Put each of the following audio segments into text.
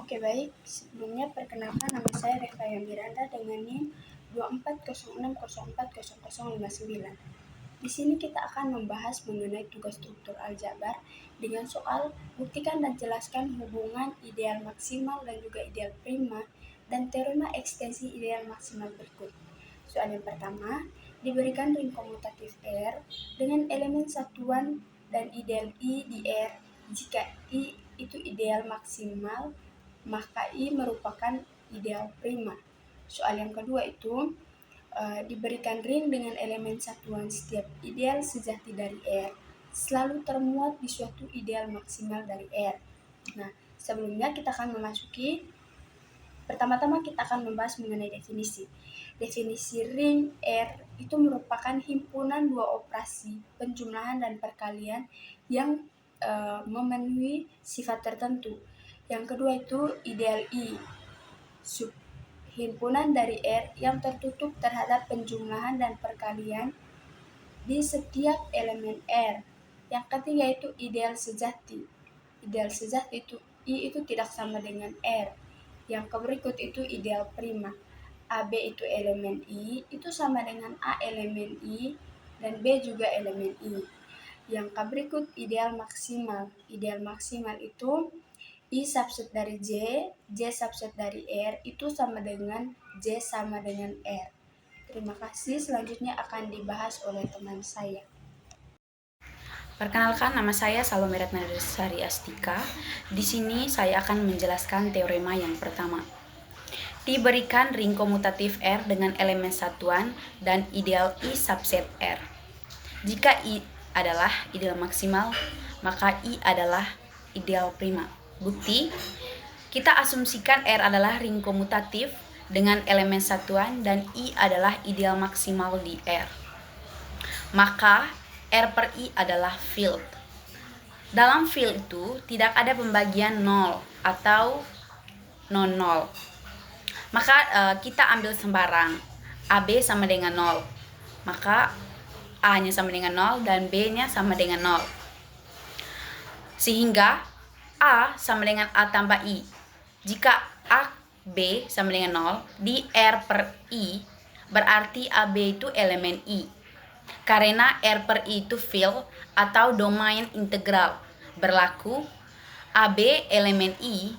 Oke baik, sebelumnya perkenalkan nama saya Rekaya Miranda dengan NIM 2406040059. Di sini kita akan membahas mengenai tugas struktur aljabar dengan soal buktikan dan jelaskan hubungan ideal maksimal dan juga ideal prima dan teorema ekstensi ideal maksimal berikut. Soal yang pertama, diberikan ring komutatif R dengan elemen satuan dan ideal I di R. Jika I itu ideal maksimal, maka I merupakan ideal prima. Soal yang kedua itu diberikan ring dengan elemen satuan setiap ideal sejati dari R selalu termuat di suatu ideal maksimal dari R. Nah, sebelumnya kita akan pertama-tama kita akan membahas mengenai definisi. Definisi ring R itu merupakan himpunan dua operasi penjumlahan dan perkalian yang memenuhi sifat tertentu. Yang kedua itu ideal I, himpunan dari R yang tertutup terhadap penjumlahan dan perkalian di setiap elemen R. Yang ketiga itu ideal sejati. Ideal sejati itu I itu tidak sama dengan R. Yang berikut itu ideal prima. AB itu elemen I, itu sama dengan A elemen I, dan B juga elemen I. Yang berikut ideal maksimal. Ideal maksimal itu I subset dari J subset dari R itu sama dengan J sama dengan R. Terima kasih, selanjutnya akan dibahas oleh teman saya. Perkenalkan, nama saya Salome Ratnasari Astika. Di sini saya akan menjelaskan teorema yang pertama. Diberikan ring komutatif R dengan elemen satuan dan ideal I subset R. Jika I adalah ideal maksimal, maka I adalah ideal prima. Bukti, kita asumsikan R adalah ring komutatif dengan elemen satuan dan I adalah ideal maksimal di R. Maka R per I adalah field. Dalam field itu tidak ada pembagian 0 atau non-0. Maka kita ambil sembarang. AB sama dengan 0. Maka A-nya sama dengan 0 dan B-nya sama dengan 0. Sehingga A sama dengan A tambah I. Jika A B sama dengan 0 di R per I, berarti AB itu elemen I. Karena R per I itu field atau domain integral berlaku AB elemen I,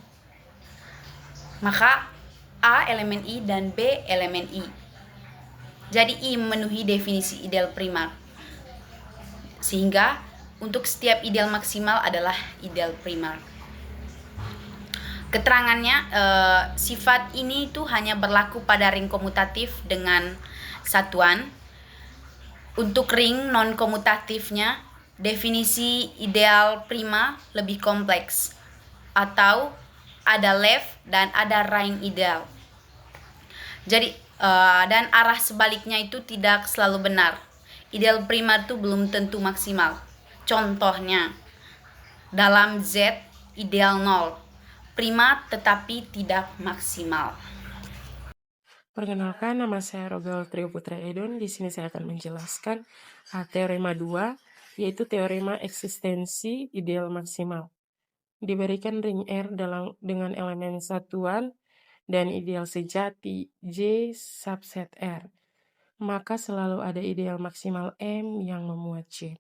maka A elemen I dan B elemen I. Jadi I memenuhi definisi ideal primar. Sehingga untuk setiap ideal maksimal adalah ideal primar. Keterangannya, sifat ini itu hanya berlaku pada ring komutatif dengan satuan. Untuk ring non komutatifnya, definisi ideal prima lebih kompleks, atau ada left dan ada right ideal. Jadi dan arah sebaliknya itu tidak selalu benar. Ideal prima itu belum tentu maksimal. Contohnya, dalam Z ideal 0, prima tetapi tidak maksimal. Perkenalkan, nama saya Rogel Trio Putra Edon. Di sini saya akan menjelaskan teorema 2, yaitu teorema eksistensi ideal maksimal. Diberikan ring R dengan elemen satuan dan ideal sejati J subset R, maka selalu ada ideal maksimal M yang memuat J.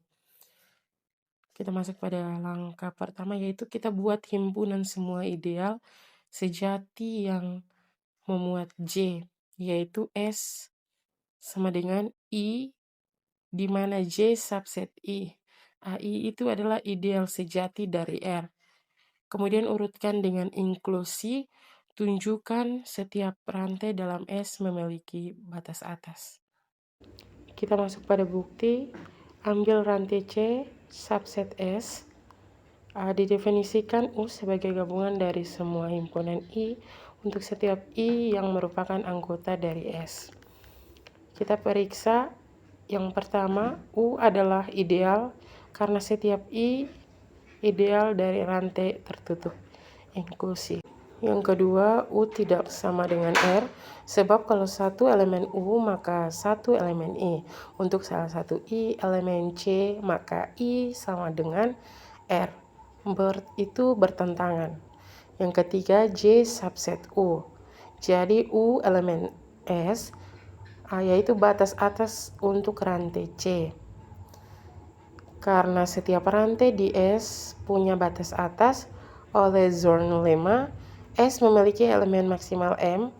Kita masuk pada langkah pertama, yaitu kita buat himpunan semua ideal sejati yang memuat J, yaitu S sama dengan I, di mana J subset I. AI itu adalah ideal sejati dari R. Kemudian urutkan dengan inklusi, tunjukkan setiap rantai dalam S memiliki batas atas. Kita masuk pada bukti, ambil rantai C subset S, didefinisikan U sebagai gabungan dari semua himpunan I untuk setiap I yang merupakan anggota dari S. Kita periksa, yang pertama, U adalah ideal karena setiap I ideal dari rantai tertutup inklusi. Yang kedua, U tidak sama dengan R, sebab kalau satu elemen U maka satu elemen I. Untuk salah satu I elemen C, maka I sama dengan R. Itu bertentangan. Yang ketiga J subset U. Jadi U elemen S yaitu batas atas untuk rantai C. Karena setiap rantai di S punya batas atas, oleh Zorn lemma, S memiliki elemen maksimal M.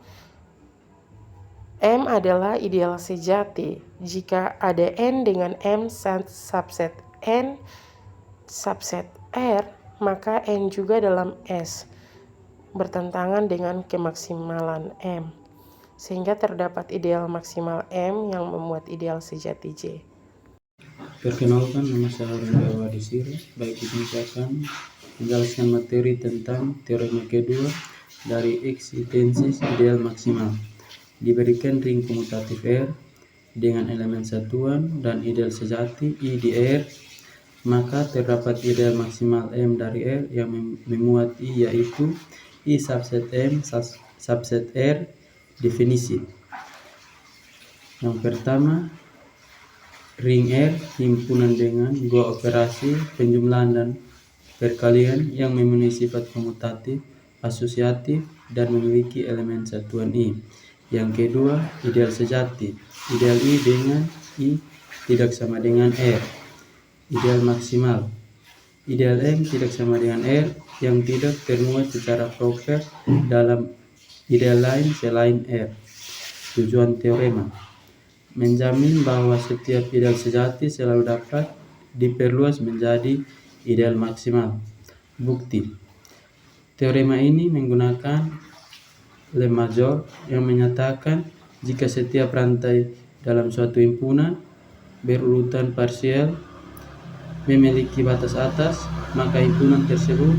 M adalah ideal sejati jika ada N dengan M subset N subset R, maka N juga dalam S bertentangan dengan kemaksimalan M, sehingga terdapat ideal maksimal M yang memuat ideal sejati J. Perkenalkan, nama saya Rendawa Desire. Baik, di sini saya akan menjelaskan materi tentang teorema kedua dari eksistensi ideal maksimal. Diberikan ring komutatif R dengan elemen satuan dan ideal sejati I di R, maka terdapat ideal maksimal M dari R yang memuat I, yaitu I subset M subset R. Definisi yang pertama, ring R himpunan dengan dua operasi penjumlahan dan perkalian yang memenuhi sifat komutatif, asosiatif, dan memiliki elemen satuan I. Yang kedua, ideal sejati. Ideal I dengan I tidak sama dengan R. Ideal maksimal. Ideal M tidak sama dengan R yang tidak termuat secara proper dalam ideal lain selain R. Tujuan teorema menjamin bahwa setiap ideal sejati selalu dapat diperluas menjadi ideal maksimal. Bukti. Teorema ini menggunakan lemma Zorn yang menyatakan jika setiap rantai dalam suatu himpunan berurutan parsial memiliki batas atas, maka himpunan tersebut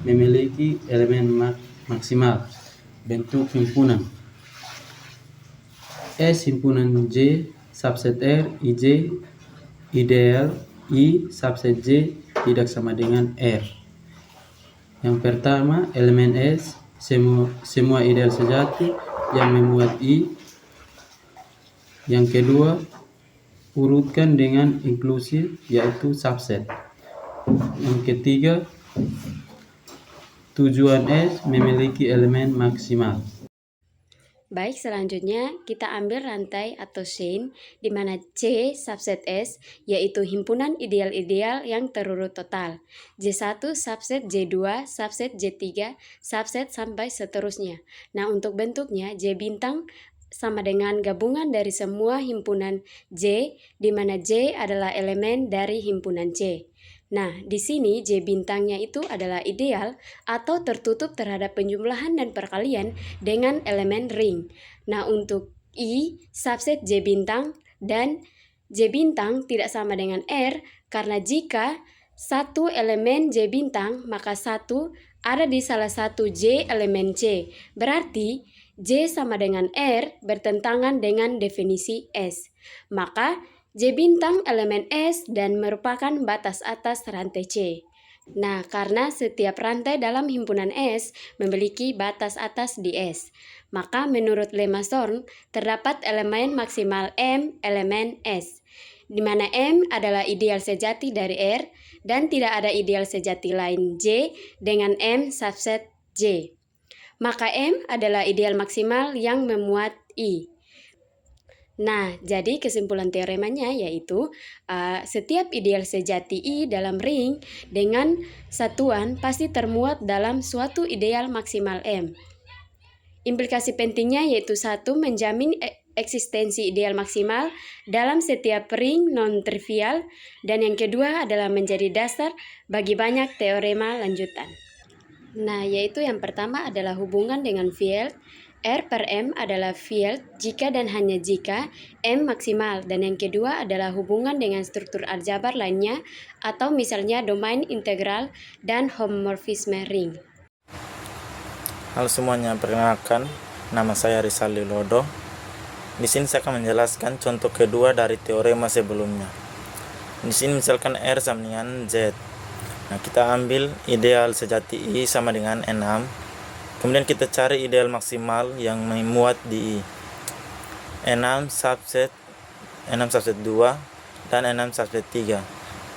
memiliki elemen maksimal. Bentuk himpunan S himpunan J subset R IJ ideal I subset J tidak sama dengan R. Yang pertama, elemen S semua ideal sejati yang memuat I. Yang kedua, urutkan dengan inklusif yaitu subset. Yang ketiga, tujuan S memiliki elemen maksimal. Baik, selanjutnya kita ambil rantai atau chain di mana C subset S yaitu himpunan ideal-ideal yang terurut total. J1 subset J2 subset J3 subset sampai seterusnya. Nah, untuk bentuknya J bintang sama dengan gabungan dari semua himpunan J di mana J adalah elemen dari himpunan C. Nah, di sini J bintangnya itu adalah ideal atau tertutup terhadap penjumlahan dan perkalian dengan elemen ring. Nah, untuk I subset J bintang dan J bintang tidak sama dengan R karena jika satu elemen J bintang maka satu ada di salah satu J elemen C. Berarti J sama dengan R bertentangan dengan definisi S. Maka J bintang elemen S dan merupakan batas atas rantai C. Nah, karena setiap rantai dalam himpunan S memiliki batas atas di S, maka menurut lemma Zorn terdapat elemen maksimal M elemen S, di mana M adalah ideal sejati dari R dan tidak ada ideal sejati lain J dengan M subset J. Maka M adalah ideal maksimal yang memuat I. Nah, jadi kesimpulan teoremanya yaitu setiap ideal sejati I dalam ring dengan satuan pasti termuat dalam suatu ideal maksimal M. Implikasi pentingnya yaitu satu, menjamin eksistensi ideal maksimal dalam setiap ring non-trivial, dan yang kedua adalah menjadi dasar bagi banyak teorema lanjutan. Nah, yaitu yang pertama adalah hubungan dengan field. R per M adalah field jika dan hanya jika M maksimal, dan yang kedua adalah hubungan dengan struktur aljabar lainnya atau misalnya domain integral dan homomorfisme ring. Halo semuanya, perkenalkan nama saya Rizal Lilodo. Di sini saya akan menjelaskan contoh kedua dari teorema sebelumnya. Di sini misalkan R sama dengan Z. Nah, kita ambil ideal sejati I sama dengan 6. Kemudian kita cari ideal maksimal yang memuat di I. 6 subset 2 dan 6 subset 3.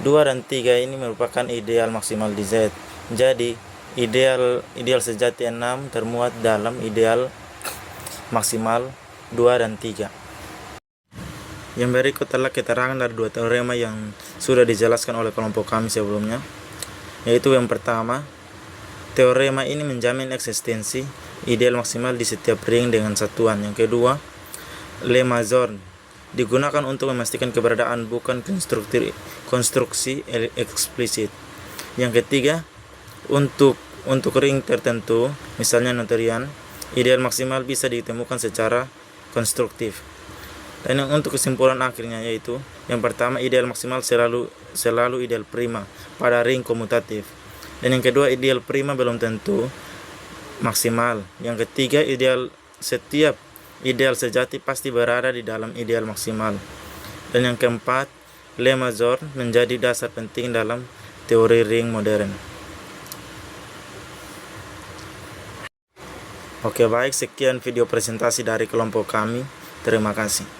2 dan 3 ini merupakan ideal maksimal di Z. Jadi ideal sejati 6 termuat dalam ideal maksimal 2 dan 3. Yang berikut adalah keterangan dari dua teorema yang sudah dijelaskan oleh kelompok kami sebelumnya, yaitu yang pertama, teorema ini menjamin eksistensi ideal maksimal di setiap ring dengan satuan. Yang kedua, lemma Zorn digunakan untuk memastikan keberadaan bukan konstruksi eksplisit. Yang ketiga, untuk ring tertentu, misalnya noetherian, ideal maksimal bisa ditemukan secara konstruktif. Dan untuk kesimpulan akhirnya yaitu yang pertama, ideal maksimal selalu ideal prima pada ring komutatif. Dan yang kedua, ideal prima belum tentu maksimal. Yang ketiga, setiap ideal sejati pasti berada di dalam ideal maksimal. Dan yang keempat, lemma Zorn menjadi dasar penting dalam teori ring modern. Oke, baik, sekian video presentasi dari kelompok kami. Terima kasih.